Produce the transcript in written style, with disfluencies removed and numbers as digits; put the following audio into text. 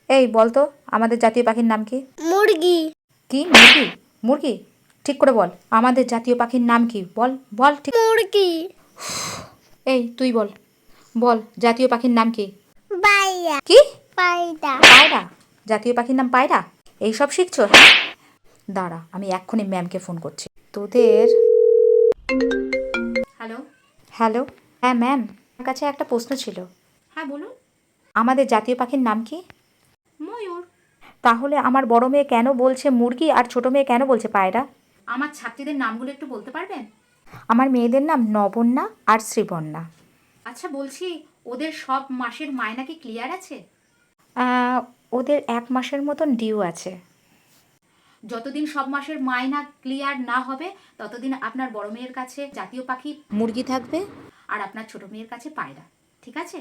এই বল তো আমাদের জাতীয় পাখির নাম কি? মুরগি। কি মুরগি? মুরগি? ঠিক করে বল, আমাদের জাতীয় পাখির নাম কি? বল বল ঠিক। মুরগি। এই তুই বল, বল জাতীয় পাখির নাম কি? পায়রা। কি? পায়রা। পায়রা? জাতীয় পাখির নাম পায়রা? এইসব শিখছো? হ্যাঁ, দাঁড়া আমি এক্ষুনি ম্যামকে ফোন করছি তোদের। হ্যালো। হ্যালো, হ্যাঁ ম্যাম, আমার কাছে একটা প্রশ্ন ছিল। হ্যাঁ বলুন। আমাদের জাতীয় পাখির নাম কি? ময়ূর। তাহলে আমার বড় মেয়ে কেন বলছে মুরগি আর ছোট মেয়ে কেন বলছে পায়রা? আমার ছাত্রীদের নামগুলো একটু বলতে পারবেন? আমার মেয়েদের নাম নবন্যা আর শ্রীবন্যা। আচ্ছা বলছি, ওদের সব মাসের মায়না কি ক্লিয়ার আছে? ওদের 1 মাসের মতন ডিউ আছে। যতদিন সব মাসের মায়না ক্লিয়ার না হবে ততদিন আপনার বড় মেয়ের কাছে জাতীয় পাখি মুরগি থাকবে আর আপনার ছোট মেয়ের কাছে পায়রা, ঠিক আছে?